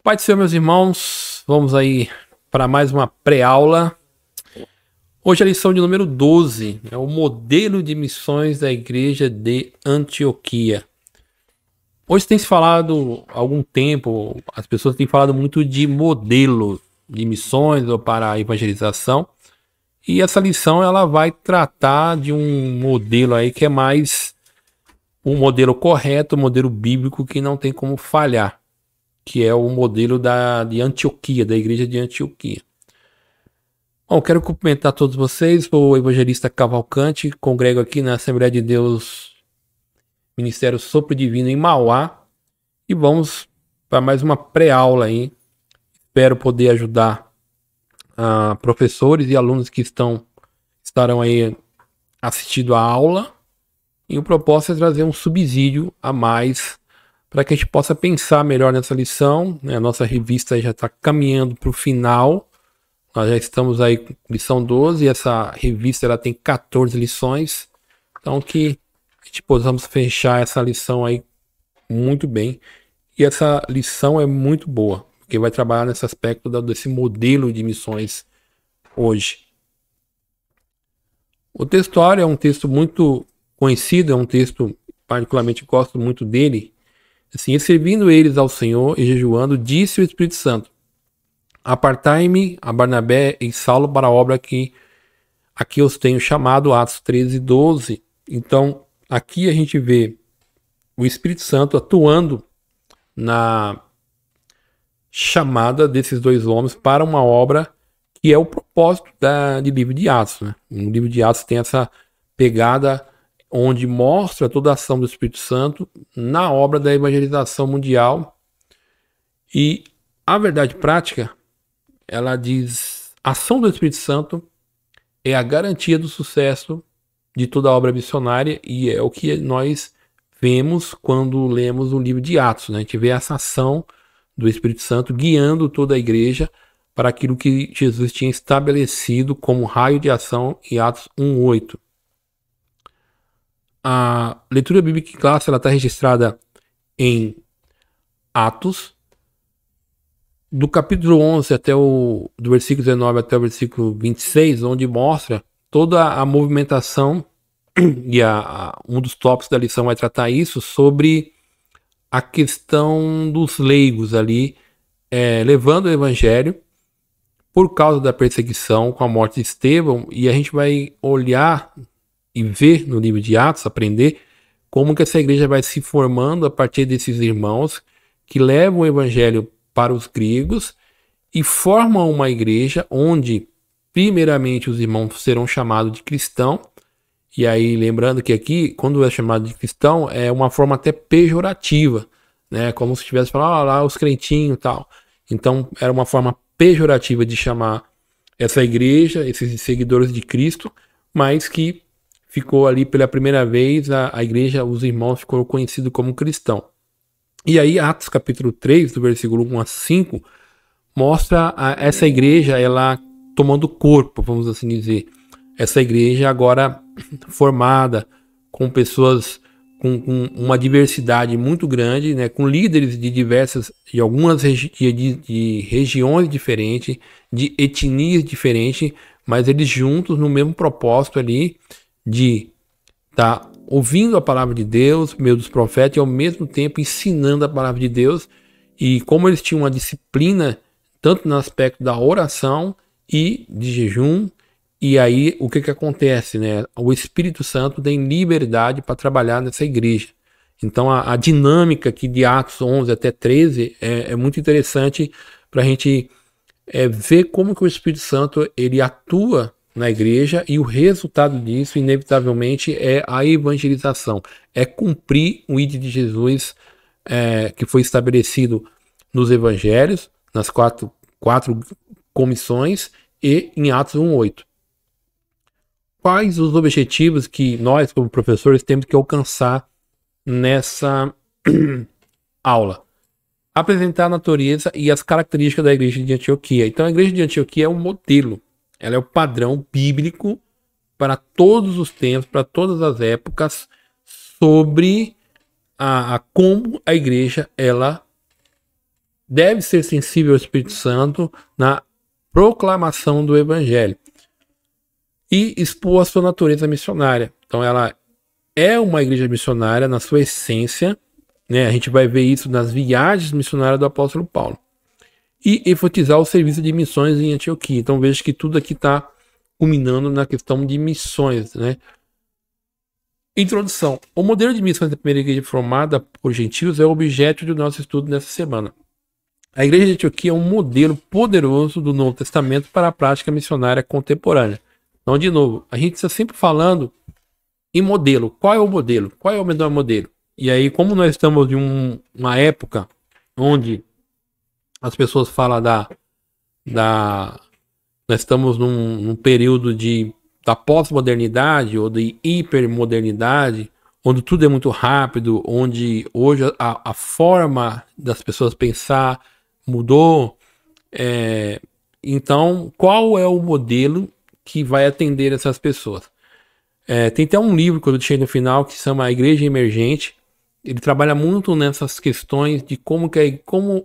Pai do Senhor, meus irmãos, vamos aí para mais uma pré-aula. Hoje a lição de número 12 é o modelo de missões da igreja de Antioquia. Hoje tem se falado há algum tempo, as pessoas têm falado muito de modelo de missões ou para a evangelização. E essa lição ela vai tratar de um modelo aí que é mais um modelo correto, um modelo bíblico que não tem como falhar, que é o modelo de Antioquia, da igreja de Antioquia. Bom, quero cumprimentar todos vocês, sou o evangelista Cavalcante, congrego aqui na Assembleia de Deus, Ministério Sopro Divino em Mauá, e vamos para mais uma pré-aula aí. Espero poder ajudar professores e alunos que estarão aí assistindo a aula, e o propósito é trazer um subsídio a mais para que a gente possa pensar melhor nessa lição, né? A nossa revista já está caminhando para o final. Nós já estamos aí com lição 12 e essa revista ela tem 14 lições. Então que a gente possamos fechar essa lição aí muito bem. E essa lição é muito boa, porque vai trabalhar nesse aspecto desse modelo de missões hoje. O textuário é um texto muito conhecido, é um texto particularmente gosto muito dele. Assim, e servindo eles ao Senhor e jejuando, disse o Espírito Santo: apartai-me a Barnabé e Saulo para a obra que aqui os tenho chamado, Atos 13:12. Então, aqui a gente vê o Espírito Santo atuando na chamada desses dois homens para uma obra que é o propósito de livro de Atos, né? O livro de Atos tem essa pegada onde mostra toda a ação do Espírito Santo na obra da evangelização mundial. E a verdade prática, ela diz: a ação do Espírito Santo é a garantia do sucesso de toda a obra missionária, e é o que nós vemos quando lemos o livro de Atos, né? A gente vê essa ação do Espírito Santo guiando toda a igreja para aquilo que Jesus tinha estabelecido como raio de ação em Atos 1:8. A leitura bíblica em classe está registrada em Atos, do capítulo 11 do versículo 19 até o versículo 26, onde mostra toda a movimentação, e um dos tópicos da lição vai tratar isso, sobre a questão dos leigos ali, levando o evangelho por causa da perseguição com a morte de Estevão, e a gente vai olhar e ver no livro de Atos, aprender como que essa igreja vai se formando a partir desses irmãos que levam o evangelho para os gregos e formam uma igreja onde primeiramente os irmãos serão chamados de cristão. E aí lembrando que aqui, quando é chamado de cristão, é uma forma até pejorativa, né? Como se estivesse falando, lá os crentinhos e tal. Então era uma forma pejorativa de chamar essa igreja, esses seguidores de Cristo, mas que ficou ali pela primeira vez, a igreja, os irmãos ficou conhecido como cristão. E aí Atos capítulo 3, do versículo 1 a 5, mostra essa igreja, ela tomando corpo, vamos assim dizer. Essa igreja agora formada com pessoas com uma diversidade muito grande, né, com líderes de algumas de regiões diferentes, de etnias diferentes, mas eles juntos no mesmo propósito ali, de estar ouvindo a palavra de Deus, meio dos profetas, e ao mesmo tempo ensinando a palavra de Deus. E como eles tinham uma disciplina, tanto no aspecto da oração e de jejum, e aí o que acontece, né? O Espírito Santo tem liberdade para trabalhar nessa igreja. Então a dinâmica aqui de Atos 11 até 13 é muito interessante para a gente ver como que o Espírito Santo ele atua na igreja, e o resultado disso, inevitavelmente, é a evangelização. É cumprir o ID de Jesus que foi estabelecido nos evangelhos, nas quatro comissões e em Atos 1:8. Quais os objetivos que nós, como professores, temos que alcançar nessa aula? Apresentar a natureza e as características da igreja de Antioquia. Então, a igreja de Antioquia é um modelo, ela é o padrão bíblico para todos os tempos, para todas as épocas, sobre como a igreja ela deve ser sensível ao Espírito Santo na proclamação do Evangelho e expor a sua natureza missionária. Então, ela é uma igreja missionária na sua essência, né? A gente vai ver isso nas viagens missionárias do apóstolo Paulo. E enfatizar o serviço de missões em Antioquia. Então, veja que tudo aqui está culminando na questão de missões, né? Introdução. O modelo de missões da primeira igreja formada por gentios é o objeto do nosso estudo nessa semana. A igreja de Antioquia é um modelo poderoso do Novo Testamento para a prática missionária contemporânea. Então, de novo, a gente está sempre falando em modelo. Qual é o modelo? Qual é o melhor modelo? E aí, como nós estamos em uma época onde as pessoas falam nós estamos num período da pós-modernidade ou de hipermodernidade, onde tudo é muito rápido, onde hoje a forma das pessoas pensar mudou. Então, qual é o modelo que vai atender essas pessoas? Tem até um livro que eu deixei no final que se chama A Igreja Emergente. Ele trabalha muito nessas questões de como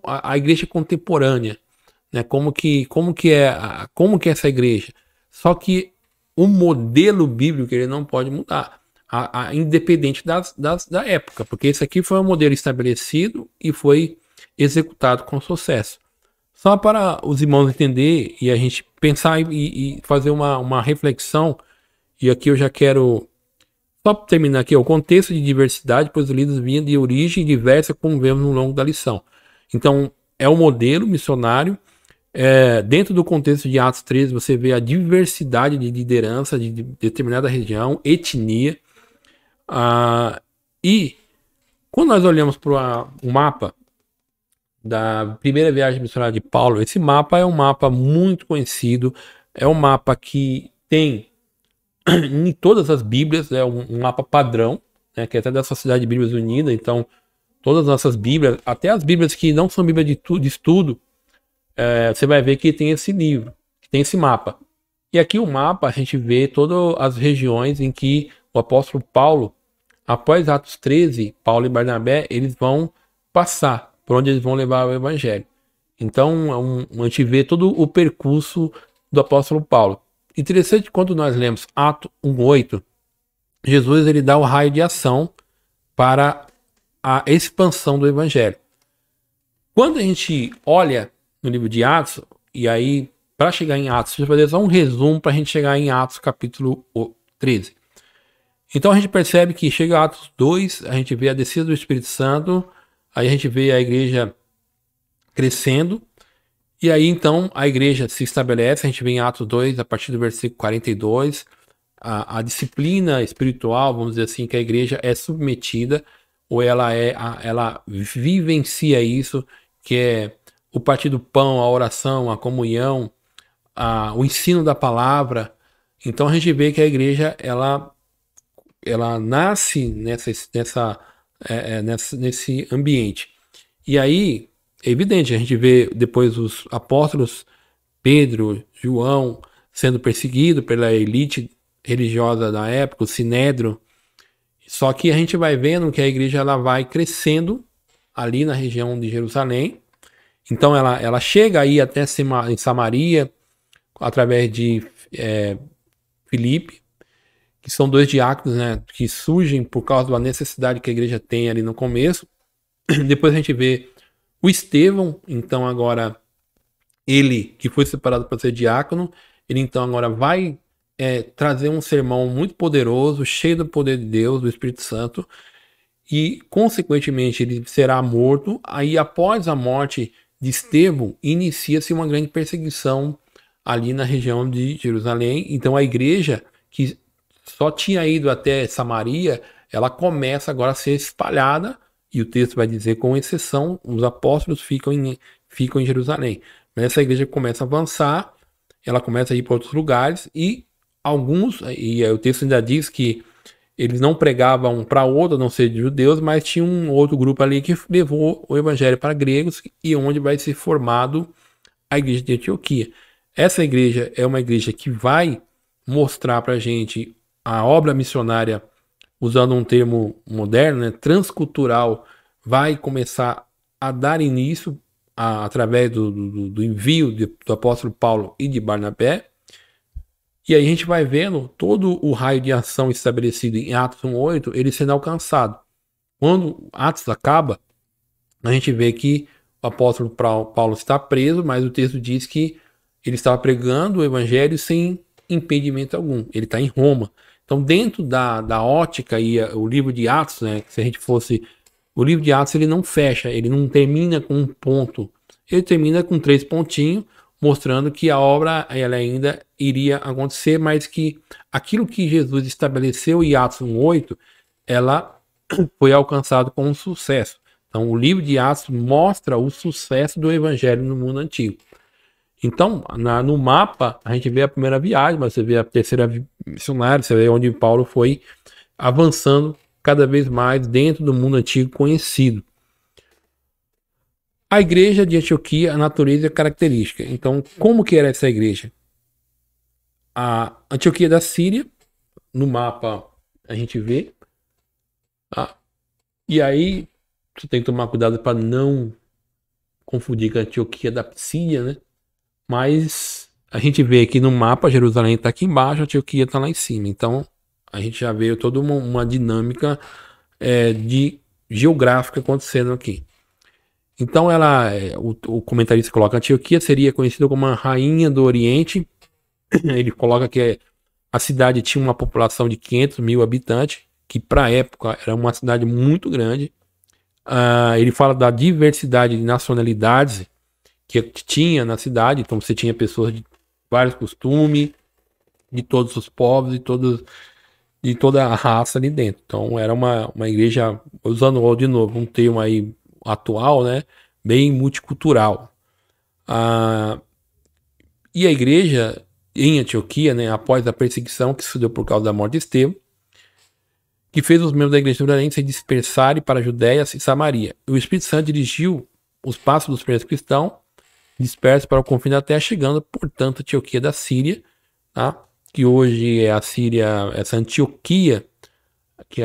a igreja é contemporânea, né? Como que é essa igreja. Só que o modelo bíblico ele não pode mudar, independente da época, porque esse aqui foi um modelo estabelecido e foi executado com sucesso. Só para os irmãos entender e a gente pensar e fazer uma reflexão, e aqui eu já quero só terminar aqui, o contexto de diversidade, pois os líderes vinham de origem diversa, como vemos no longo da lição. Então, é um modelo missionário. Dentro do contexto de Atos 13, você vê a diversidade de liderança de determinada região, etnia. E quando nós olhamos para o mapa da primeira viagem missionária de Paulo, esse mapa é um mapa muito conhecido, é um mapa que tem em todas as Bíblias, é um mapa padrão, né, que é até da Sociedade de Bíblias Unida. Então, todas as nossas Bíblias, até as Bíblias que não são Bíblias de estudo, você vai ver que tem esse livro, que tem esse mapa. E aqui o mapa a gente vê todas as regiões em que o apóstolo Paulo, após Atos 13, Paulo e Barnabé, eles vão passar, por onde eles vão levar o evangelho. Então, a gente vê todo o percurso do apóstolo Paulo. Interessante quando nós lemos Atos 1:8, Jesus ele dá o raio de ação para a expansão do evangelho. Quando a gente olha no livro de Atos, e aí para chegar em Atos, deixa eu fazer só um resumo para a gente chegar em Atos capítulo 13. Então a gente percebe que chega a Atos 2, a gente vê a descida do Espírito Santo, aí a gente vê a igreja crescendo, e aí então a igreja se estabelece. A gente vê em Atos 2, a partir do versículo 42, a disciplina espiritual, vamos dizer assim, que a igreja é submetida, ou ela vivencia isso, que é o partir do pão, a oração, a comunhão, o ensino da palavra. Então a gente vê que a igreja ela nasce nesse ambiente. E aí é evidente, a gente vê depois os apóstolos Pedro, João sendo perseguidos pela elite religiosa da época, o Sinédrio. Só que a gente vai vendo que a igreja ela vai crescendo ali na região de Jerusalém. Então ela chega aí até em Samaria, através de Filipe, que são dois diáconos, né, que surgem por causa da necessidade que a igreja tem ali no começo. Depois a gente vê o Estevão, então agora ele que foi separado para ser diácono, ele então agora vai trazer um sermão muito poderoso, cheio do poder de Deus, do Espírito Santo, e consequentemente ele será morto. Aí após a morte de Estevão, inicia-se uma grande perseguição ali na região de Jerusalém. Então a igreja, que só tinha ido até Samaria, ela começa agora a ser espalhada E o texto vai dizer, com exceção, os apóstolos ficam em Jerusalém. Mas essa igreja começa a avançar, ela começa a ir para outros lugares, e alguns, e o texto ainda diz que eles não pregavam para outro, a não ser de judeus, mas tinha um outro grupo ali que levou o evangelho para gregos, e onde vai ser formado a igreja de Antioquia. Essa igreja é uma igreja que vai mostrar para a gente a obra missionária, usando um termo moderno, né, transcultural, vai começar a dar início através do envio do apóstolo Paulo e de Barnabé. E aí a gente vai vendo todo o raio de ação estabelecido em Atos 1:8, ele sendo alcançado. Quando Atos acaba, a gente vê que o apóstolo Paulo está preso, mas o texto diz que ele estava pregando o evangelho sem impedimento algum. Ele está em Roma. Então, dentro da ótica e o livro de Atos, né, se a gente fosse... O livro de Atos, ele não fecha, ele não termina com um ponto. Ele termina com 3 pontinhos, mostrando que a obra ela ainda iria acontecer, mas que aquilo que Jesus estabeleceu em Atos 1:8, ela foi alcançado com um sucesso. Então, o livro de Atos mostra o sucesso do evangelho no mundo antigo. Então, no mapa, a gente vê a primeira viagem, mas você vê a terceira missionária, você vê onde Paulo foi avançando cada vez mais dentro do mundo antigo conhecido. A igreja de Antioquia, a natureza é característica. Então, como que era essa igreja? A Antioquia da Síria, no mapa a gente vê. E aí, você tem que tomar cuidado para não confundir com a Antioquia da Psídia, né? Mas a gente vê aqui no mapa, Jerusalém está aqui embaixo, a Antioquia está lá em cima. Então, a gente já vê toda uma dinâmica de geográfica acontecendo aqui. Então, o comentarista coloca: Antioquia seria conhecida como a rainha do Oriente. Ele coloca que a cidade tinha uma população de 500 mil habitantes, que para a época era uma cidade muito grande. Ele fala da diversidade de nacionalidades que tinha na cidade. Então você tinha pessoas de vários costumes, de todos os povos, de toda a raça ali dentro. Então era uma igreja, usando de novo um termo aí atual, né, bem multicultural. E a igreja em Antioquia, né, após a perseguição que se deu por causa da morte de Estevão, que fez os membros da igreja de Jerusalém se dispersarem para a Judéia e Samaria. O Espírito Santo dirigiu os passos dos primeiros cristãos dispersos para o confim da terra, chegando, portanto, a Antioquia da Síria, tá? Que hoje é a Síria, essa Antioquia, que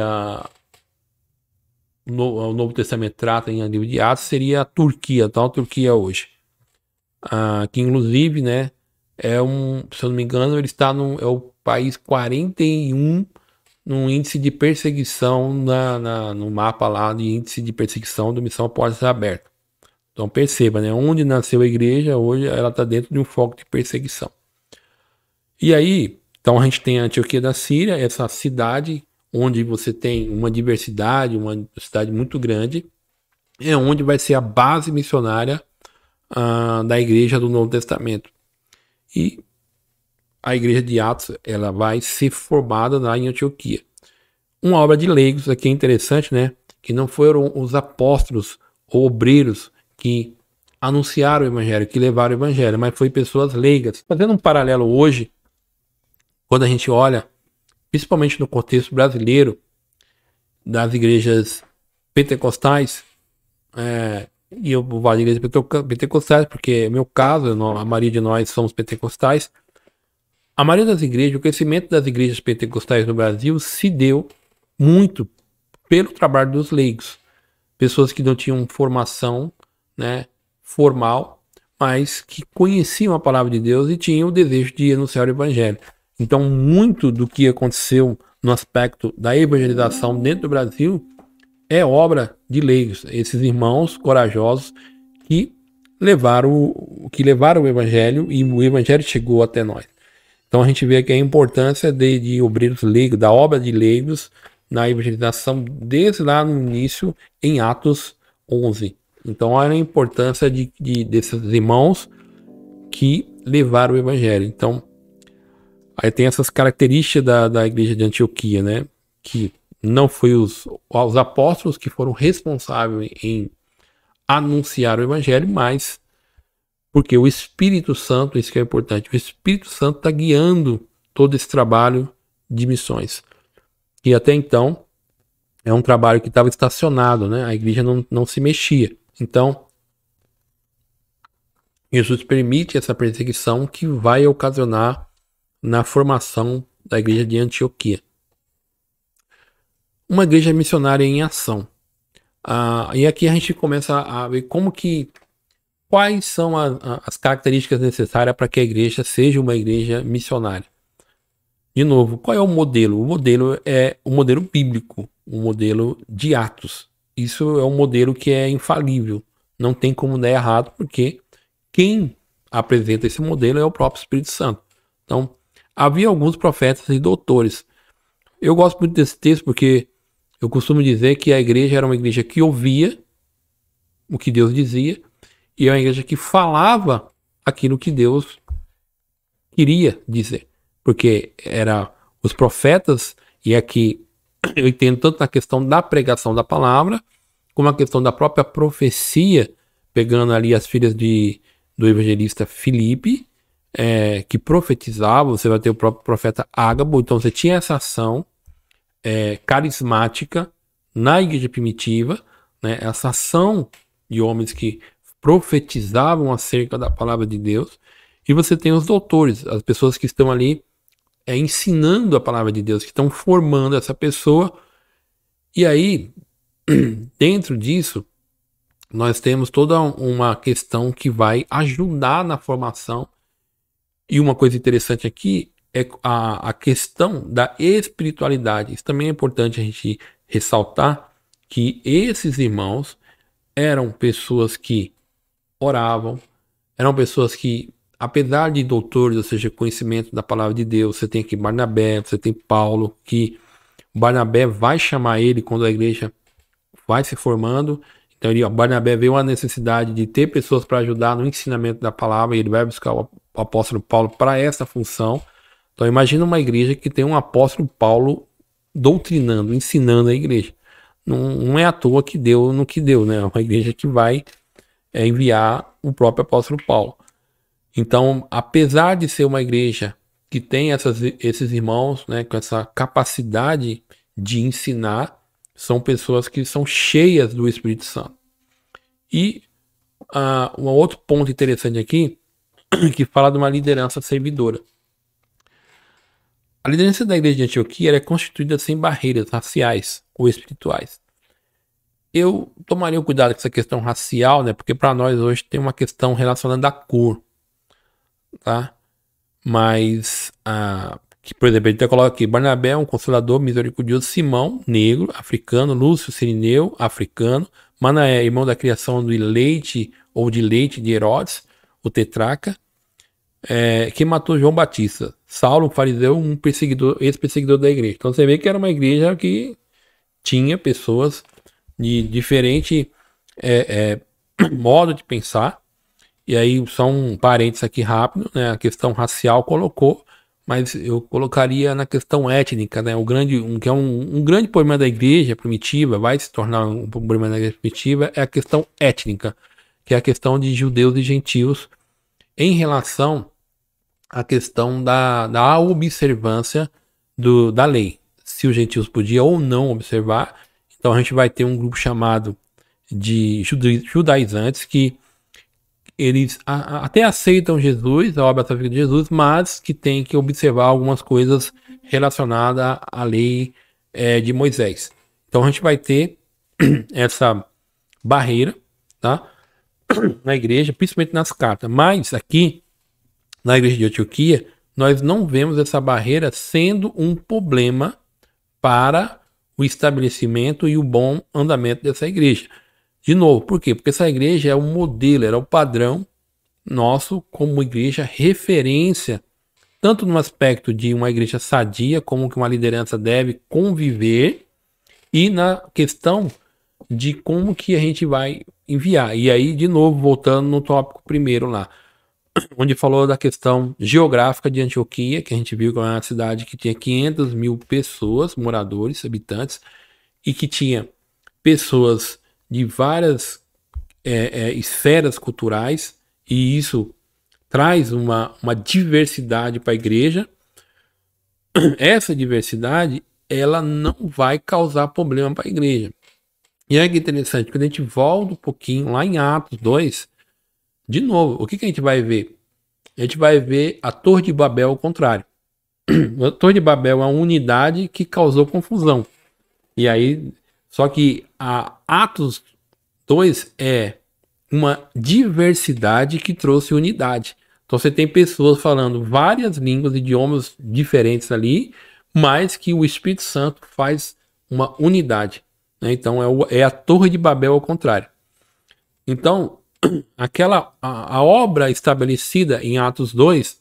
o Novo Testamento trata em livro de Atos, seria a Turquia, tá? A Turquia hoje. Que inclusive, né, se eu não me engano, ele está é o país 41 no índice de perseguição no mapa lá de índice de perseguição do Missão Portas Abertas. Então perceba, né, onde nasceu a igreja, hoje ela está dentro de um foco de perseguição. E aí, então a gente tem a Antioquia da Síria, essa cidade onde você tem uma diversidade, uma cidade muito grande, é onde vai ser a base missionária da igreja do Novo Testamento. E a igreja de Atos, ela vai ser formada lá em Antioquia. Uma obra de leigos, aqui é interessante, né? Que não foram os apóstolos ou obreiros que anunciaram o evangelho, que levaram o evangelho, mas foi pessoas leigas. Fazendo um paralelo hoje, quando a gente olha, principalmente no contexto brasileiro, das igrejas pentecostais, e eu vou falar de igrejas pentecostais, porque é meu caso, a maioria de nós somos pentecostais. A maioria das igrejas, o crescimento das igrejas pentecostais no Brasil se deu muito pelo trabalho dos leigos. Pessoas que não tinham formação, né, formal, mas que conheciam a palavra de Deus e tinham o desejo de anunciar o evangelho. Então, muito do que aconteceu no aspecto da evangelização dentro do Brasil é obra de leigos, esses irmãos corajosos que levaram o evangelho, e o evangelho chegou até nós. Então a gente vê aqui a importância de obreiros leigos, da obra de leigos na evangelização desde lá no início, em Atos 11. Então olha a importância desses irmãos que levaram o evangelho. Então aí tem essas características da igreja de Antioquia, né? Que não foi os apóstolos que foram responsáveis em anunciar o evangelho, mas porque o Espírito Santo, isso que é importante, o Espírito Santo está guiando todo esse trabalho de missões. E até então é um trabalho que estava estacionado, né? A igreja não se mexia. Então, Jesus permite essa perseguição que vai ocasionar na formação da igreja de Antioquia. Uma igreja missionária em ação. E aqui a gente começa a ver quais são as características necessárias para que a igreja seja uma igreja missionária. De novo, qual é o modelo? O modelo é o modelo bíblico, o modelo de Atos. Isso é um modelo que é infalível. Não tem como dar errado, porque quem apresenta esse modelo é o próprio Espírito Santo. Então, havia alguns profetas e doutores. Eu gosto muito desse texto porque eu costumo dizer que a igreja era uma igreja que ouvia o que Deus dizia e é uma igreja que falava aquilo que Deus queria dizer. Porque era os profetas, e aqui eu entendo tanto na questão da pregação da palavra, como a questão da própria profecia, pegando ali as filhas do evangelista Filipe, que profetizava. Você vai ter o próprio profeta Ágabo. Então você tinha essa ação carismática na igreja primitiva, né? Essa ação de homens que profetizavam acerca da palavra de Deus. E você tem os doutores, as pessoas que estão ali ensinando a palavra de Deus, que estão formando essa pessoa. E aí, dentro disso, nós temos toda uma questão que vai ajudar na formação. E uma coisa interessante aqui é a questão da espiritualidade. Isso também é importante a gente ressaltar, que esses irmãos eram pessoas que oravam, eram pessoas que, apesar de doutores, ou seja, conhecimento da palavra de Deus, você tem aqui Barnabé, você tem Paulo, que Barnabé vai chamar ele quando a igreja vai se formando. Então Barnabé vê uma necessidade de ter pessoas para ajudar no ensinamento da palavra, e ele vai buscar o apóstolo Paulo para essa função. Então imagina uma igreja que tem um apóstolo Paulo doutrinando, ensinando a igreja. Não é à toa que deu no que deu, né? É uma igreja que vai enviar o próprio apóstolo Paulo. Então, apesar de ser uma igreja que tem esses irmãos, né, com essa capacidade de ensinar, são pessoas que são cheias do Espírito Santo. E um outro ponto interessante aqui, que fala de uma liderança servidora. A liderança da igreja de Antioquia é constituída sem barreiras raciais ou espirituais. Eu tomaria cuidado com essa questão racial, né, porque para nós hoje tem uma questão relacionada à cor, tá? Mas, que, por exemplo, ele até coloca aqui: Barnabé, um consolador misericordioso; Simão, negro, africano; Lúcio, sirineu, africano; Manaé, irmão da criação do leite ou de leite de Herodes, o tetrarca, que matou João Batista; Saulo, um fariseu, um perseguidor, ex-perseguidor da igreja. Então você vê que era uma igreja que tinha pessoas de diferente modo de pensar. E aí, só um parênteses aqui rápido, né? A questão racial colocou, mas eu colocaria na questão étnica, né? Que é um grande problema da igreja primitiva, vai se tornar um problema da igreja primitiva, é a questão étnica, que é a questão de judeus e gentios em relação à questão da observância da lei. Se os gentios podiam ou não observar. Então a gente vai ter um grupo chamado de judaizantes, que eles até aceitam Jesus, a obra salvífica de Jesus, mas que tem que observar algumas coisas relacionadas à lei de Moisés. Então a gente vai ter essa barreira, tá, na igreja, principalmente nas cartas. Mas aqui, na igreja de Antioquia, nós não vemos essa barreira sendo um problema para o estabelecimento e o bom andamento dessa igreja. De novo, por quê? Porque essa igreja é um modelo, era o padrão nosso como igreja referência, tanto no aspecto de uma igreja sadia, como que uma liderança deve conviver, e na questão de como que a gente vai enviar. E aí, de novo, voltando no tópico primeiro lá, onde falou da questão geográfica de Antioquia, que a gente viu que é uma cidade que tinha 500 mil pessoas, moradores, habitantes, e que tinha pessoas de várias esferas culturais, e isso traz uma diversidade para a igreja. Essa diversidade, ela não vai causar problema para a igreja. E é que interessante, quando a gente volta um pouquinho lá em Atos 2, de novo, o que a gente vai ver? A gente vai ver a Torre de Babel ao contrário. A Torre de Babel é uma unidade que causou confusão. E aí, só que a Atos 2 é uma diversidade que trouxe unidade. Então você tem pessoas falando várias línguas, idiomas diferentes ali, mas que o Espírito Santo faz uma unidade, né? Então é a Torre de Babel ao contrário. Então, a obra estabelecida em Atos 2,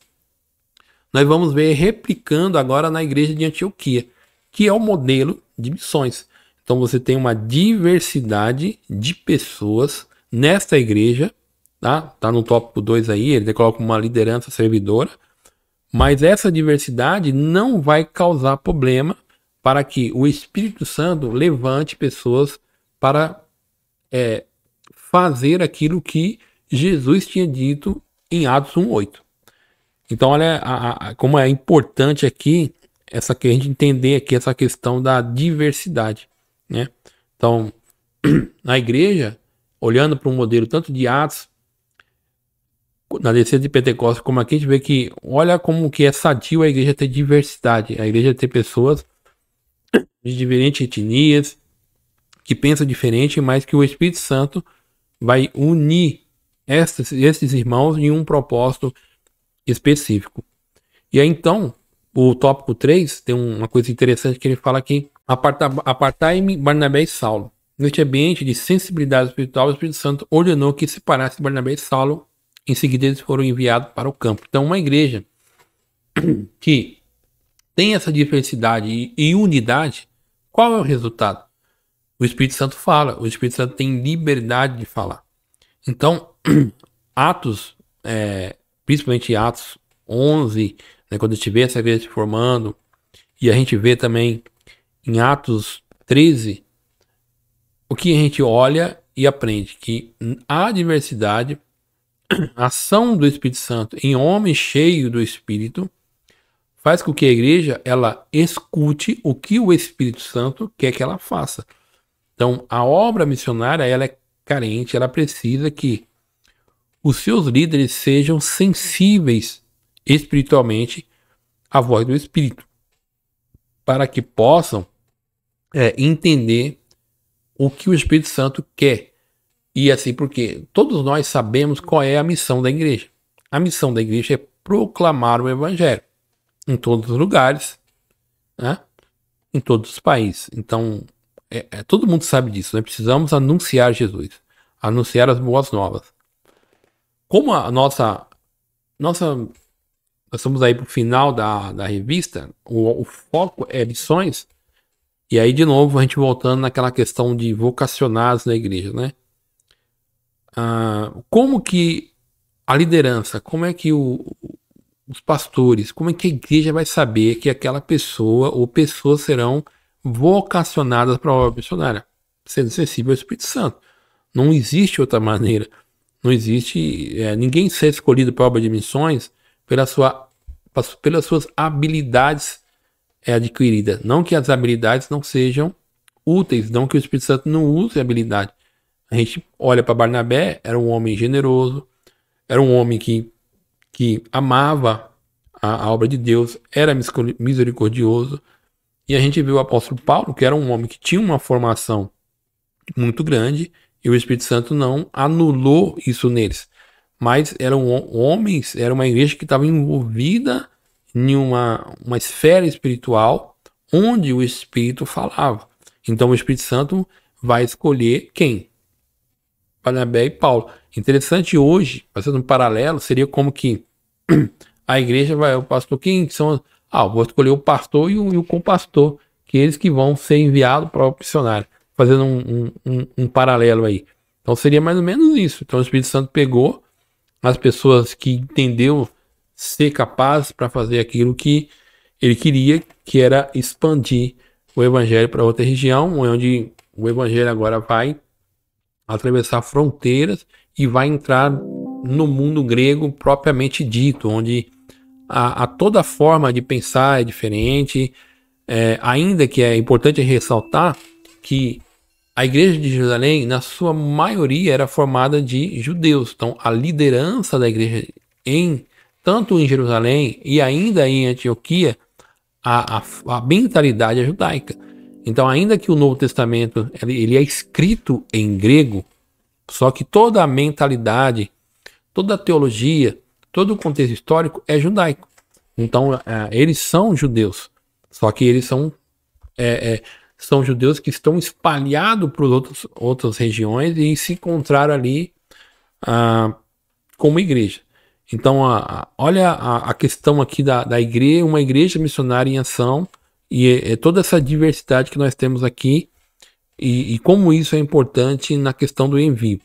nós vamos ver replicando agora na igreja de Antioquia, que é o modelo de missões. Então você tem uma diversidade de pessoas nesta igreja, tá no tópico 2 aí, ele coloca uma liderança servidora, mas essa diversidade não vai causar problema para que o Espírito Santo levante pessoas para fazer aquilo que Jesus tinha dito em Atos 1:8. Então olha como é importante aqui que a gente entender aqui essa questão da diversidade, né? Então, na igreja, olhando para um modelo tanto de Atos, na descida de Pentecostes, como aqui a gente vê que, olha como que é sadio a igreja ter diversidade, a igreja ter pessoas de diferentes etnias, que pensam diferente, mas que o Espírito Santo vai unir esses irmãos em um propósito específico. E aí então, o tópico 3 tem uma coisa interessante que ele fala aqui: apartai-me Barnabé e Saulo. Neste ambiente de sensibilidade espiritual, o Espírito Santo ordenou que separasse Barnabé e Saulo. Em seguida, eles foram enviados para o campo. Então, uma igreja que tem essa diversidade e unidade, qual é o resultado? O Espírito Santo fala, o Espírito Santo tem liberdade de falar. Então, Atos, principalmente Atos 11, né, quando a gente vê essa igreja se formando, e a gente vê também em Atos 13, o que a gente olha e aprende? Que a diversidade, a ação do Espírito Santo em homem cheio do Espírito, faz com que a igreja ela escute o que o Espírito Santo quer que ela faça. Então, a obra missionária ela é carente, ela precisa que os seus líderes sejam sensíveis espiritualmente à voz do Espírito, para que possam entender o que o Espírito Santo quer. E assim, porque todos nós sabemos qual é a missão da igreja. A missão da igreja é proclamar o Evangelho em todos os lugares, né? Em todos os países. Então, todo mundo sabe disso. Nós precisamos anunciar Jesus, anunciar as boas novas. Como nós estamos aí para o final da revista, o foco é missões, e aí de novo a gente voltando naquela questão de vocacionados na igreja, né? Como que a liderança, como é que os pastores, como é que a igreja vai saber que aquela pessoa ou pessoas serão vocacionadas para a obra missionária? Sendo sensível ao Espírito Santo. Não existe outra maneira. Não existe ninguém ser escolhido para a obra de missões pelas suas habilidades adquiridas. Não que as habilidades não sejam úteis, não que o Espírito Santo não use a habilidade. A gente olha para Barnabé, era um homem generoso, era um homem que amava a obra de Deus, era misericordioso. E a gente viu o apóstolo Paulo, que era um homem que tinha uma formação muito grande, e o Espírito Santo não anulou isso neles. Mas eram homens, era uma igreja que estava envolvida em uma esfera espiritual onde o Espírito falava. Então o Espírito Santo vai escolher quem? Barnabé e Paulo. Interessante hoje, fazendo um paralelo, seria como que a igreja vai, o pastor, quem são? Vou escolher o pastor e o compastor, que eles que vão ser enviados para o missionário, fazendo um paralelo aí. Então seria mais ou menos isso. Então o Espírito Santo pegou as pessoas que entendeu ser capaz para fazer aquilo que ele queria, que era expandir o evangelho para outra região, onde o evangelho agora vai atravessar fronteiras e vai entrar no mundo grego propriamente dito, onde a toda forma de pensar é diferente, ainda que é importante ressaltar que a igreja de Jerusalém, na sua maioria, era formada de judeus. Então, a liderança da igreja tanto em Jerusalém e ainda em Antioquia, a mentalidade é judaica. Então, ainda que o Novo Testamento ele é escrito em grego, só que toda a mentalidade, toda a teologia, todo o contexto histórico é judaico. Então, eles são judeus, só que eles são judeus que estão espalhados por outras regiões e se encontraram ali como igreja. Então, olha a questão aqui da igreja, uma igreja missionária em ação, e toda essa diversidade que nós temos aqui, e como isso é importante na questão do envio.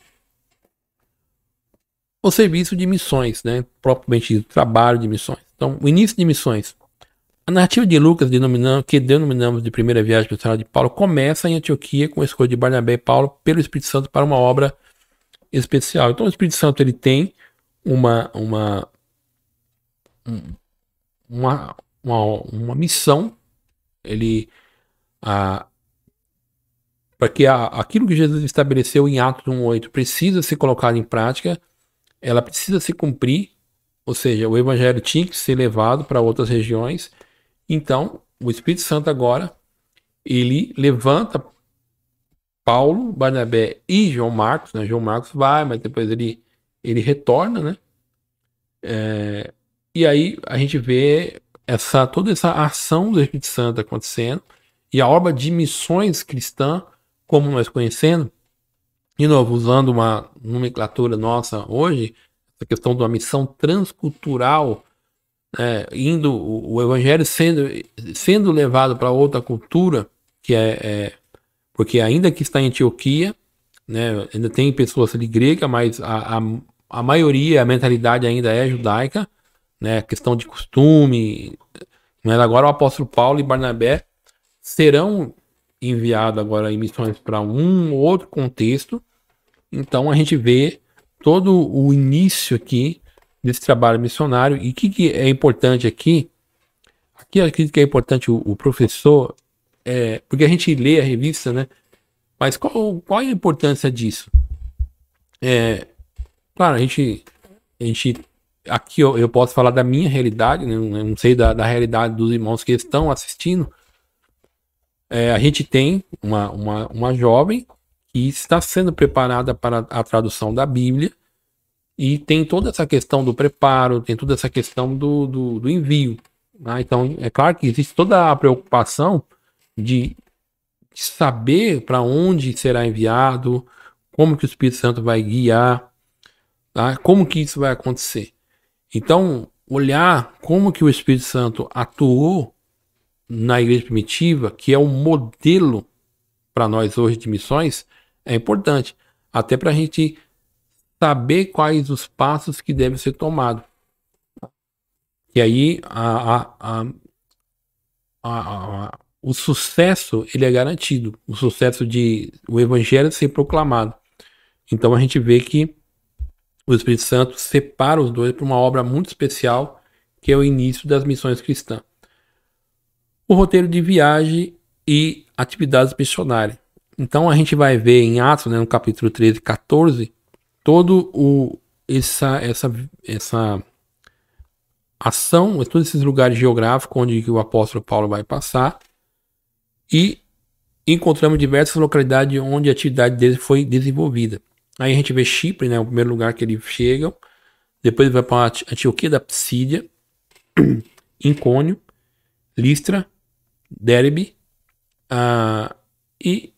O serviço de missões, né? Propriamente dito, trabalho de missões. Então, o início de missões. A narrativa de Lucas, que denominamos de primeira viagem missionária de Paulo, começa em Antioquia com a escolha de Barnabé e Paulo pelo Espírito Santo para uma obra especial. Então, o Espírito Santo ele tem uma missão, para que aquilo que Jesus estabeleceu em Atos 1:8 precisa ser colocado em prática, ela precisa se cumprir, ou seja, o evangelho tinha que ser levado para outras regiões. Então, o Espírito Santo agora, ele levanta Paulo, Barnabé e João Marcos, né? João Marcos vai, mas depois ele retorna, né? E aí a gente vê toda essa ação do Espírito Santo acontecendo, e a obra de missões cristã, como nós conhecemos, de novo, usando uma nomenclatura nossa hoje, essa questão de uma missão transcultural, o evangelho sendo levado para outra cultura, que porque ainda que está em Antioquia, né, ainda tem pessoas ali gregas, mas a maioria, a mentalidade ainda é judaica, né, questão de costume. Mas agora o apóstolo Paulo e Barnabé serão enviados agora em missões para um outro contexto. Então a gente vê todo o início aqui desse trabalho missionário. E o que é importante aqui? Aqui eu acredito que é importante o professor, porque a gente lê a revista, né? Mas qual é a importância disso? Claro, a gente aqui eu posso falar da minha realidade, né? Eu não sei da realidade dos irmãos que estão assistindo. A gente tem uma jovem que está sendo preparada para a tradução da Bíblia, e tem toda essa questão do preparo, tem toda essa questão do envio. Né? Então, é claro que existe toda a preocupação de saber para onde será enviado, como que o Espírito Santo vai guiar, tá? Como que isso vai acontecer. Então, olhar como que o Espírito Santo atuou na igreja primitiva, que é um modelo para nós hoje de missões, é importante. Até para a gente saber quais os passos que devem ser tomados. E aí o sucesso ele é garantido. O sucesso de o evangelho ser proclamado. Então a gente vê que o Espírito Santo separa os dois para uma obra muito especial, que é o início das missões cristãs. O roteiro de viagem e atividades missionárias. Então a gente vai ver em Atos, né, no capítulo 13 e 14, todo essa ação, todos esses lugares geográficos onde o apóstolo Paulo vai passar, e encontramos diversas localidades onde a atividade dele foi desenvolvida. Aí a gente vê Chipre, né, o primeiro lugar que eles chegam, depois ele vai para Antioquia da Psídia, Incônio, Listra, Derbe, e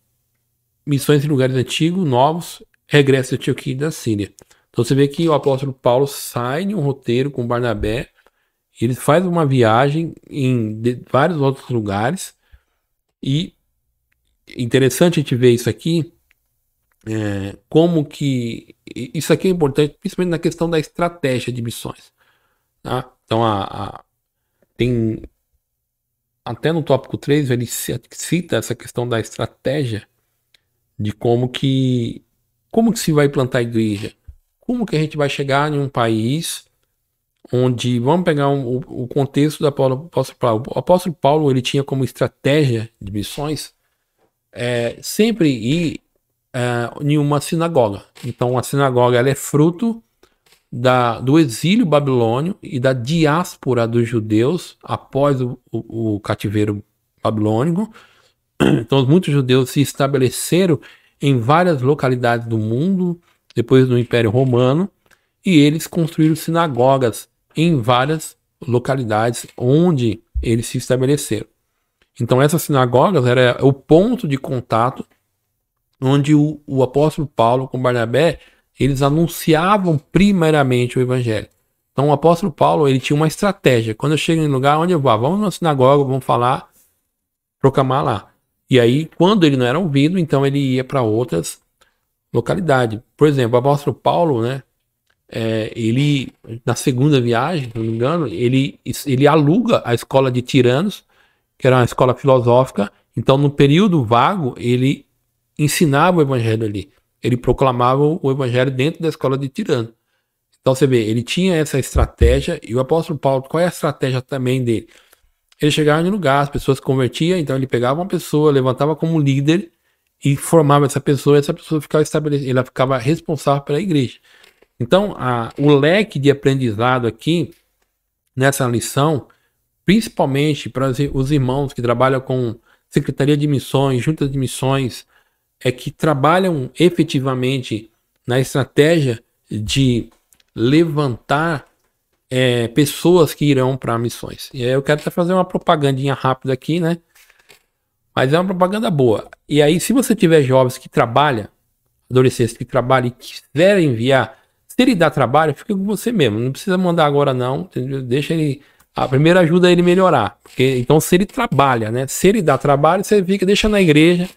missões em lugares antigos, novos, regresso a Antioquia da Síria. Então você vê que o apóstolo Paulo sai de um roteiro com Barnabé, ele faz uma viagem em vários outros lugares, e interessante a gente ver isso aqui, como que... Isso aqui é importante, principalmente na questão da estratégia de missões. Tá? Então, tem... Até no tópico 3, ele cita essa questão da estratégia de como que se vai plantar a igreja. Como que a gente vai chegar em um país onde, vamos pegar o contexto do apóstolo Paulo. O apóstolo Paulo, ele tinha como estratégia de missões sempre ir em uma sinagoga. Então a sinagoga ela é fruto do exílio babilônio e da diáspora dos judeus após o cativeiro babilônico. Então muitos judeus se estabeleceram em várias localidades do mundo depois do Império Romano e eles construíram sinagogas em várias localidades onde eles se estabeleceram. Então essas sinagogas era o ponto de contato onde o apóstolo Paulo com Barnabé, eles anunciavam primeiramente o evangelho. Então o apóstolo Paulo, ele tinha uma estratégia. Quando eu chego em lugar, onde eu vou? Vamos na sinagoga, vamos falar, proclamar lá. E aí, quando ele não era ouvido, então ele ia para outras localidades. Por exemplo, o apóstolo Paulo, né? Ele, na segunda viagem, se não me engano, ele aluga a escola de Tiranos, que era uma escola filosófica. Então, no período vago, ele ensinava o evangelho ali. Ele proclamava o evangelho dentro da escola de Tirano. Então, você vê, ele tinha essa estratégia. E o apóstolo Paulo, qual é a estratégia também dele? Ele chegava em lugar, as pessoas se convertiam, então ele pegava uma pessoa, levantava como líder e formava essa pessoa, e essa pessoa ficava estabelecida, ela ficava responsável pela igreja. Então, o leque de aprendizado aqui, nessa lição, principalmente para os irmãos que trabalham com Secretaria de Missões, Juntas de Missões, que trabalham efetivamente na estratégia de levantar pessoas que irão para missões. E aí eu quero até fazer uma propagandinha rápida aqui, né? Mas é uma propaganda boa. E aí, se você tiver jovens que trabalham, adolescentes que trabalham e quiserem enviar, se ele dá trabalho, fica com você mesmo. Não precisa mandar agora não, entendeu? Deixa ele... A primeira ajuda ele melhorar. Porque, então, se ele trabalha, né? Se ele dá trabalho, você fica, deixa na igreja.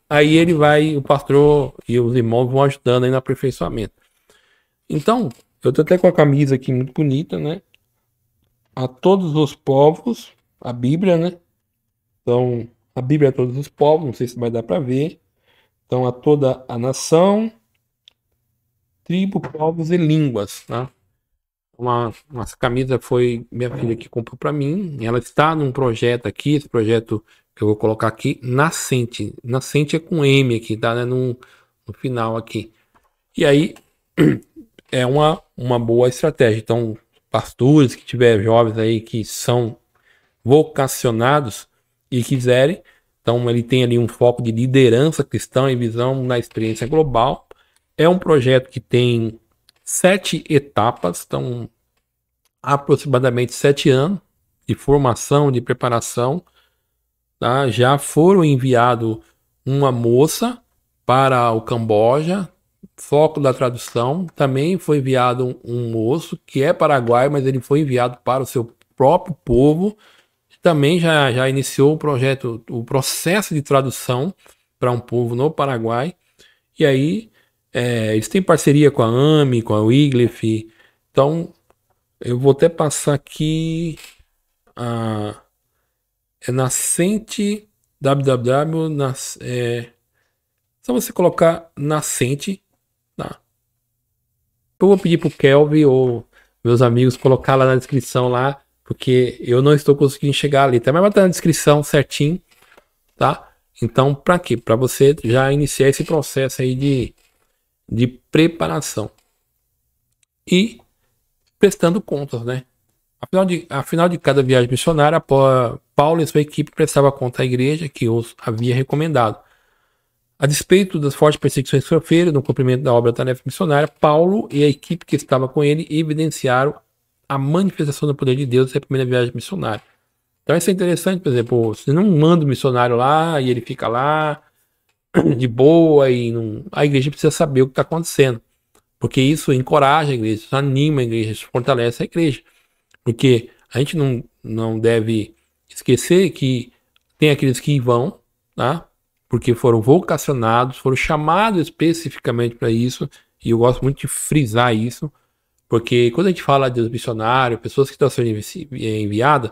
Aí ele vai, o pastor e os irmãos vão ajudando aí no aperfeiçoamento. Então, eu tô até com a camisa aqui muito bonita, né? A todos os povos, a Bíblia, né? Então, a Bíblia é a todos os povos, não sei se vai dar para ver. Então, a toda a nação, tribo, povos e línguas, tá? Essa camisa foi minha filha que comprou para mim. Ela está num projeto aqui, esse projeto que eu vou colocar aqui, Nascente. Nascente é com M aqui, tá? Né? No final aqui. E aí, é uma boa estratégia. Então, pastores que tiver jovens aí que são vocacionados e quiserem, então ele tem ali um foco de liderança cristã e visão na experiência global. É um projeto que tem 7 etapas, então aproximadamente 7 anos de formação, de preparação. Tá? Já foram enviado uma moça para o Camboja, foco da tradução. Também foi enviado um moço que é paraguaio, mas ele foi enviado para o seu próprio povo. Também já iniciou o projeto, o processo de tradução para um povo no Paraguai. E aí eles têm parceria com a AME, com a Wycliffe. Então eu vou até passar aqui Nascente www. Só você colocar Nascente, tá? Eu vou pedir pro Kelvin ou meus amigos colocar lá na descrição lá, porque eu não estou conseguindo chegar ali, tá? Mas vai estar na descrição certinho, tá? Então, para quê? Para você já iniciar esse processo aí de preparação e prestando contas, né? Afinal de cada viagem missionária, Paulo e sua equipe prestava conta à igreja que os havia recomendado. A despeito das fortes perseguições que sofreram no cumprimento da obra da tarefa missionária, Paulo e a equipe que estava com ele evidenciaram a manifestação do poder de Deus na primeira viagem missionária. Então isso é interessante, por exemplo, você não manda o missionário lá e ele fica lá de boa e não... A igreja precisa saber o que está acontecendo, porque isso encoraja a igreja, isso anima a igreja, isso fortalece a igreja, porque a gente não deve esquecer que tem aqueles que vão, tá? porque foram vocacionados, foram chamados especificamente para isso, e eu gosto muito de frisar isso, porque quando a gente fala de missionário, pessoas que estão sendo enviadas,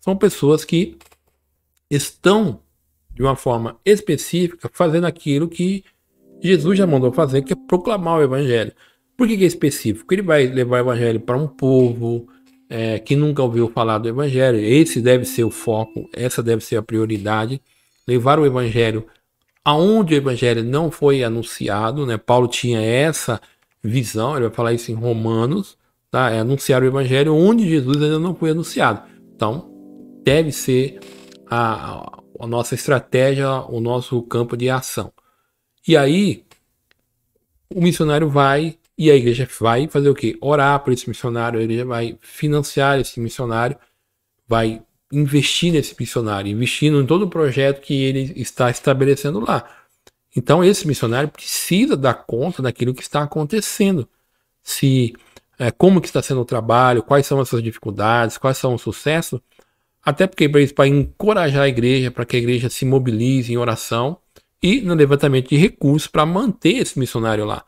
são pessoas que estão, de uma forma específica, fazendo aquilo que Jesus já mandou fazer, que é proclamar o evangelho. Por que é específico? Porque ele vai levar o evangelho para um povo que nunca ouviu falar do evangelho. Esse deve ser o foco, essa deve ser a prioridade. Levar o evangelho aonde o evangelho não foi anunciado, né? Paulo tinha essa visão, ele vai falar isso em Romanos, tá? Anunciar o evangelho onde Jesus ainda não foi anunciado. Então, deve ser a nossa estratégia, o nosso campo de ação. E aí, o missionário vai, e a igreja vai fazer o quê? Orar por esse missionário, a igreja vai financiar esse missionário, vai investir nesse missionário, investindo em todo o projeto que ele está estabelecendo lá. Então, esse missionário precisa dar conta daquilo que está acontecendo. Como que está sendo o trabalho, quais são as suas dificuldades, quais são os sucessos, até porque para encorajar a igreja, para que a igreja se mobilize em oração e no levantamento de recursos para manter esse missionário lá.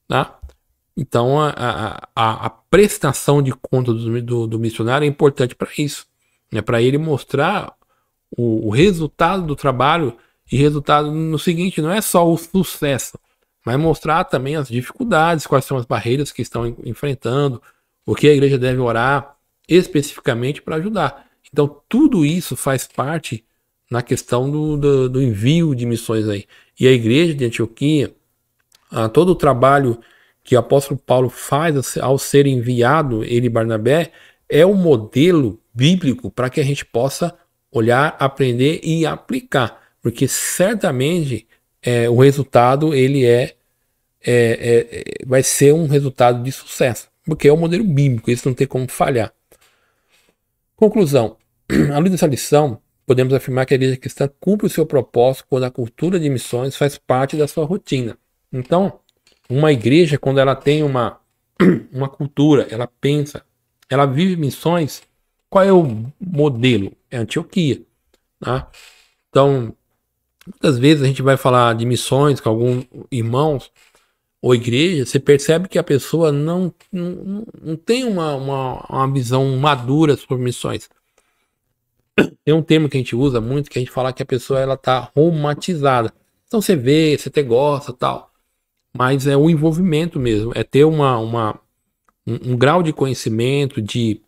Tá? Então, a prestação de conta do missionário é importante para isso. Né? Para ele mostrar o resultado do trabalho, e resultado no seguinte, não é só o sucesso, mas mostrar também as dificuldades, quais são as barreiras que estão enfrentando, o que a igreja deve orar especificamente para ajudar. Então, tudo isso faz parte na questão do envio de missões aí. E a igreja de Antioquia, todo o trabalho que o apóstolo Paulo faz ao ser enviado, ele e Barnabé, é um modelo bíblico para que a gente possa olhar, aprender e aplicar. Porque certamente o resultado ele vai ser um resultado de sucesso. Porque é um modelo bíblico, isso não tem como falhar. Conclusão. À luz dessa lição, podemos afirmar que a igreja cristã cumpre o seu propósito quando a cultura de missões faz parte da sua rotina. Então, uma igreja, quando ela tem uma cultura, ela pensa, ela vive missões, qual é o modelo? É Antioquia. Tá? Então, muitas vezes a gente vai falar de missões com alguns irmãos ou igreja, você percebe que a pessoa não tem uma visão madura sobre missões. Tem um termo que a gente usa muito, que a gente fala que a pessoa ela tá romantizada. Então você vê, você até gosta, tal. Mas é o envolvimento mesmo, é ter um grau de conhecimento, de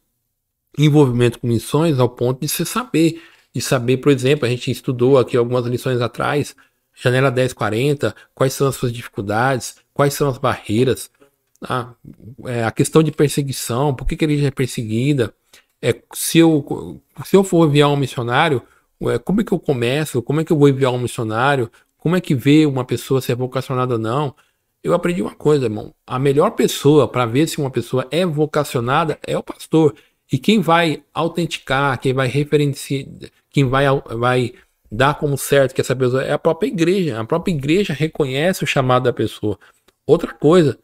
envolvimento com missões ao ponto de você saber. De saber, por exemplo, a gente estudou aqui algumas lições atrás, Janela 1040, quais são as suas dificuldades, quais são as barreiras, a questão de perseguição, por que a igreja é perseguida, se eu for enviar um missionário, como é que eu começo, como é que eu vou enviar um missionário, como é que vê uma pessoa se é vocacionada ou não. Eu aprendi uma coisa, irmão, a melhor pessoa para ver se uma pessoa é vocacionada é o pastor, e quem vai autenticar, quem vai referenciar, quem vai dar como certo que essa pessoa é a própria igreja reconhece o chamado da pessoa. Outra coisa,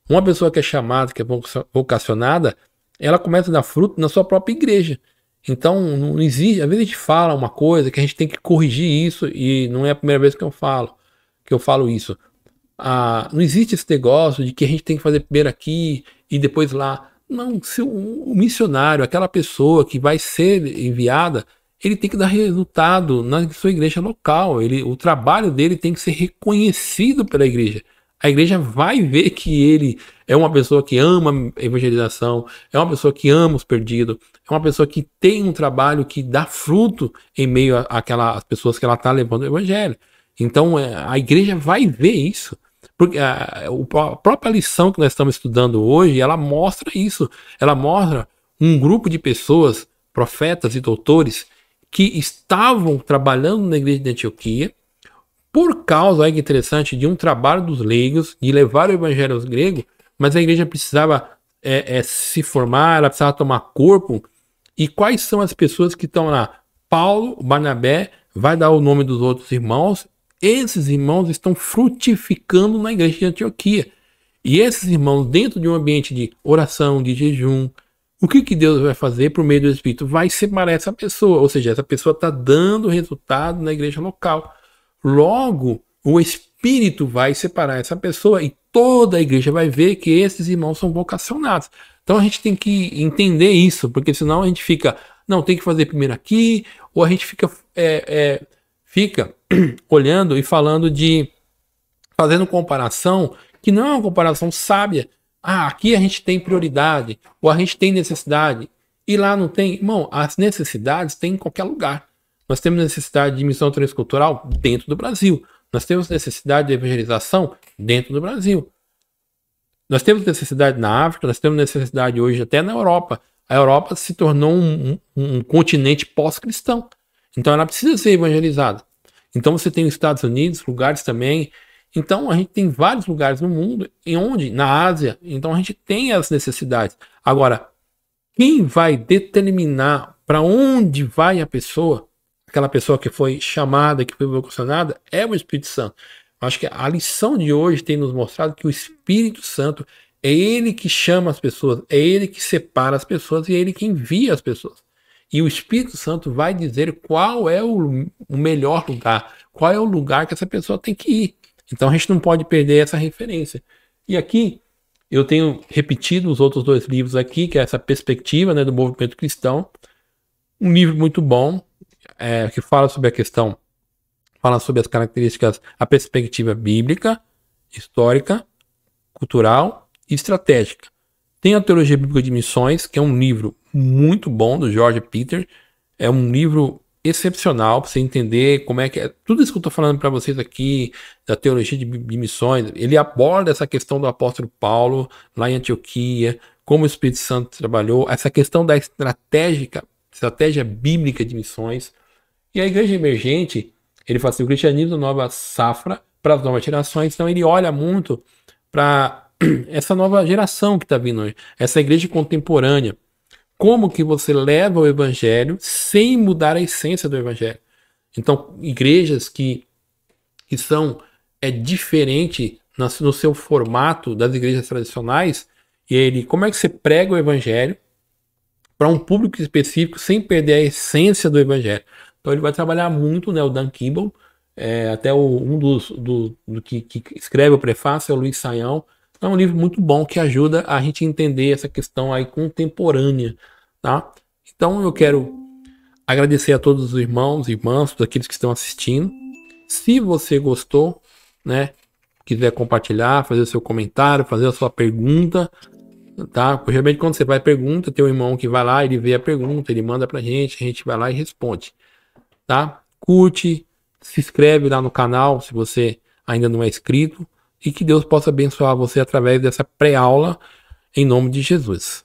uma pessoa que é chamada, que é vocacionada, ela começa a dar fruto na sua própria igreja. Então, não existe, às vezes a gente fala uma coisa que a gente tem que corrigir isso, e não é a primeira vez que eu falo isso. Não existe esse negócio de que a gente tem que fazer primeiro aqui e depois lá. Não, se o missionário, aquela pessoa que vai ser enviada, ele tem que dar resultado na sua igreja local. O trabalho dele tem que ser reconhecido pela igreja. A igreja vai ver que ele é uma pessoa que ama evangelização, é uma pessoa que ama os perdidos, é uma pessoa que tem um trabalho que dá fruto em meio àquelas pessoas que ela está levando o evangelho. Então a igreja vai ver isso. Porque a própria lição que nós estamos estudando hoje, ela mostra isso. Ela mostra um grupo de pessoas, profetas e doutores, que estavam trabalhando na igreja de Antioquia, por causa, olha que interessante, de um trabalho dos leigos, de levar o evangelho aos gregos, mas a igreja precisava se formar, ela precisava tomar corpo. E quais são as pessoas que estão lá? Paulo, Barnabé, vai dar o nome dos outros irmãos. Esses irmãos estão frutificando na igreja de Antioquia. E esses irmãos, dentro de um ambiente de oração, de jejum, o que Deus vai fazer por meio do Espírito? Vai separar essa pessoa. Ou seja, essa pessoa está dando resultado na igreja local. Logo, o Espírito vai separar essa pessoa e toda a igreja vai ver que esses irmãos são vocacionados. Então a gente tem que entender isso, porque senão a gente fica, não, tem que fazer primeiro aqui, ou a gente fica olhando e fazendo comparação, que não é uma comparação sábia. Ah, aqui a gente tem prioridade, ou a gente tem necessidade, e lá não tem. Irmão, as necessidades tem em qualquer lugar. Nós temos necessidade de missão transcultural dentro do Brasil. Nós temos necessidade de evangelização dentro do Brasil. Nós temos necessidade na África, nós temos necessidade hoje até na Europa. A Europa se tornou um continente pós-cristão. Então ela precisa ser evangelizada. Então você tem os Estados Unidos, lugares também. Então a gente tem vários lugares no mundo, na Ásia, então a gente tem as necessidades. Agora, quem vai determinar para onde vai a pessoa, aquela pessoa que foi chamada, que foi vocacionada, é o Espírito Santo. Acho que a lição de hoje tem nos mostrado que o Espírito Santo é ele que chama as pessoas, é ele que separa as pessoas e é ele que envia as pessoas. E o Espírito Santo vai dizer qual é o melhor lugar, qual é o lugar que essa pessoa tem que ir. Então a gente não pode perder essa referência. E aqui eu tenho repetido os outros 2 livros aqui, que é essa perspectiva, né, do movimento cristão. Um livro muito bom, que fala sobre a questão, fala sobre as características, a perspectiva bíblica, histórica, cultural e estratégica. Tem a Teologia Bíblica de Missões, que é um livro muito bom, do George Peter. É um livro excepcional para você entender como é que é. Tudo isso que eu estou falando para vocês aqui, da teologia de missões, ele aborda essa questão do apóstolo Paulo, lá em Antioquia, como o Espírito Santo trabalhou, essa questão da estratégia bíblica de missões. E a igreja emergente, ele fala assim, o cristianismo nova safra para as novas gerações, então ele olha muito para essa nova geração que está vindo hoje, essa igreja contemporânea. Como que você leva o evangelho sem mudar a essência do evangelho? Então, igrejas que são diferente no seu formato das igrejas tradicionais, como é que você prega o evangelho para um público específico sem perder a essência do evangelho? Então ele vai trabalhar muito, né, o Dan Kimball, até um dos que escreve o prefácio é o Luiz Saião. É um livro muito bom que ajuda a gente a entender essa questão aí contemporânea, tá? Então eu quero agradecer a todos os irmãos e irmãs, todos aqueles que estão assistindo. Se você gostou, né, quiser compartilhar, fazer o seu comentário, fazer a sua pergunta, tá? Porque geralmente quando você vai pergunta, tem um irmão que vai lá, ele vê a pergunta, ele manda pra gente, a gente vai lá e responde, tá? Curte, se inscreve lá no canal se você ainda não é inscrito. E que Deus possa abençoar você através dessa pré-aula, em nome de Jesus.